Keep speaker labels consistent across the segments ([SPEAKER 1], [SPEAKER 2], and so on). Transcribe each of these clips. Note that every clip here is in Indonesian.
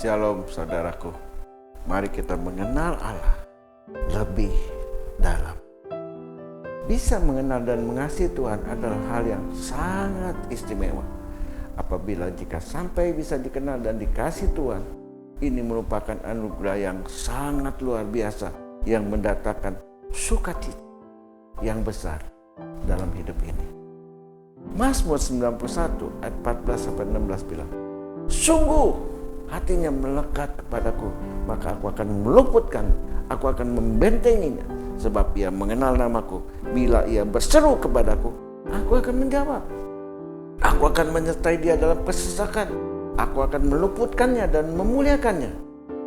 [SPEAKER 1] Shalom saudaraku, mari kita mengenal Allah lebih dalam. Bisa mengenal dan mengasihi Tuhan adalah hal yang sangat istimewa. Apabila jika sampai bisa dikenal dan dikasih Tuhan, ini merupakan anugerah yang sangat luar biasa yang mendatangkan sukacita yang besar dalam hidup ini. Mazmur 91 ayat 14-16 bilang, sungguh hatinya melekat kepadaku, maka aku akan meluputkan, aku akan membentenginya, sebab ia mengenal namaku. Bila ia berseru kepadaku, aku akan menjawab. Aku akan menyertai dia dalam kesesakan. Aku akan meluputkannya dan memuliakannya.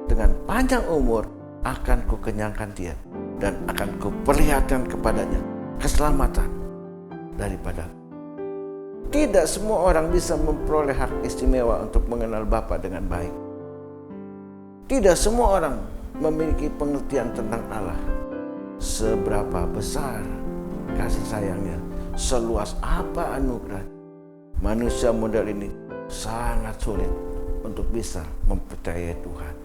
[SPEAKER 1] Dengan panjang umur akan kukenyangkan dia, dan akan kuperlihatkan kepadanya keselamatan daripada. Tidak semua orang bisa memperoleh hak istimewa untuk mengenal Bapa dengan baik. Tidak semua orang memiliki pengertian tentang Allah. Seberapa besar kasih sayangnya, seluas apa anugerah. Manusia model ini sangat sulit untuk bisa mempercayai Tuhan.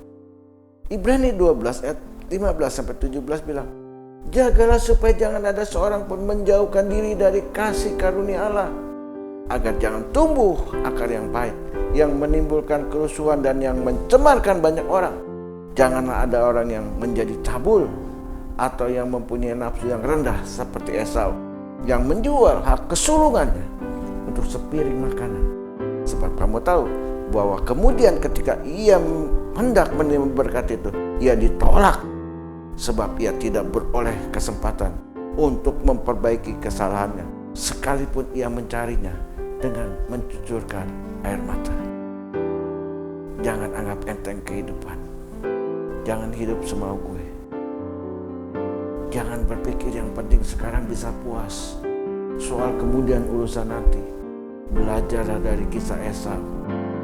[SPEAKER 1] Ibrani 12 ayat 15-17 bilang, jagalah supaya jangan ada seorang pun menjauhkan diri dari kasih karunia Allah, agar jangan tumbuh akar yang pahit, yang menimbulkan kerusuhan dan yang mencemarkan banyak orang. Janganlah ada orang yang menjadi cabul, atau yang mempunyai nafsu yang rendah seperti Esau, yang menjual hak kesulungannya untuk sepiring makanan. Sebab kamu tahu bahwa kemudian ketika ia hendak menerima berkat itu, ia ditolak, sebab ia tidak beroleh kesempatan untuk memperbaiki kesalahannya, sekalipun ia mencarinya dengan mencucurkan air mata. Jangan anggap enteng kehidupan. Jangan hidup semau gue. Jangan berpikir yang penting sekarang bisa puas. Soal kemudian urusan nanti. Belajarlah dari kisah Esau.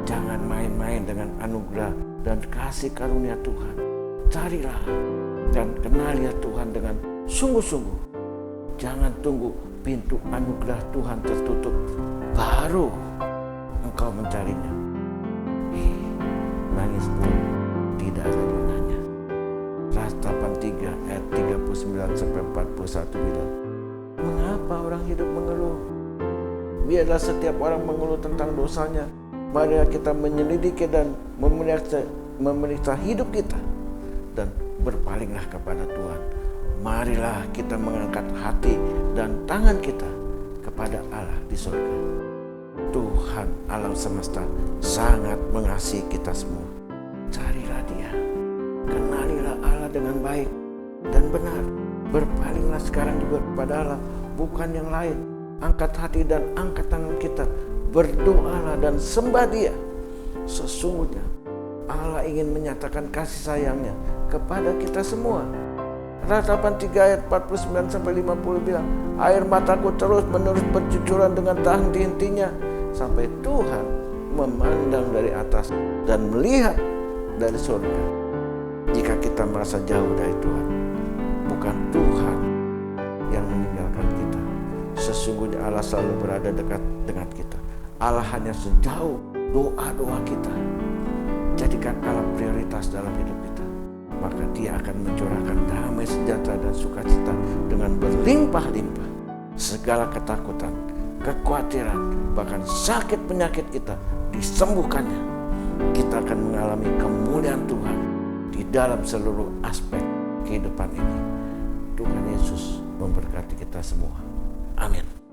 [SPEAKER 1] Jangan main-main dengan anugerah dan kasih karunia Tuhan. Carilah dan kenalilah Tuhan dengan sungguh-sungguh. Jangan tunggu pintu anugerah Tuhan tertutup baru engkau mencarinya. Nangis pun tidak ada gunanya. Rasa 83 ayat 39-41 bilang, mengapa orang hidup mengeluh? Biarlah setiap orang mengeluh tentang dosanya. Marilah kita menyelidiki dan memeriksa hidup kita, dan berpalinglah kepada Tuhan. Marilah kita mengangkat hati dan tangan kita kepada Allah di surga. Tuhan alam semesta sangat mengasihi kita semua. Carilah Dia, kenalilah Allah dengan baik dan benar. Berpalinglah sekarang juga kepada Allah, bukan yang lain. Angkat hati dan angkat tangan kita, berdoalah dan sembah Dia. Sesungguhnya Allah ingin menyatakan kasih sayangnya kepada kita semua. Ratapan 3 ayat 49-50 bilang, air mataku terus menerus bercucuran dengan tak henti-hentinya, sampai Tuhan memandang dari atas dan melihat dari surga. Jika kita merasa jauh dari Tuhan, bukan Tuhan yang meninggalkan kita. Sesungguhnya Allah selalu berada dekat dengan kita. Allah hanya sejauh doa-doa kita. Jadikan Allah prioritas dalam hidup kita, maka Dia akan mencurahkan damai sejahtera dan sukacita dengan berlimpah-limpah. Segala ketakutan, kekhawatiran, bahkan sakit penyakit kita disembuhkannya. Kita akan mengalami kemuliaan Tuhan di dalam seluruh aspek kehidupan ini. Tuhan Yesus memberkati kita semua. Amin.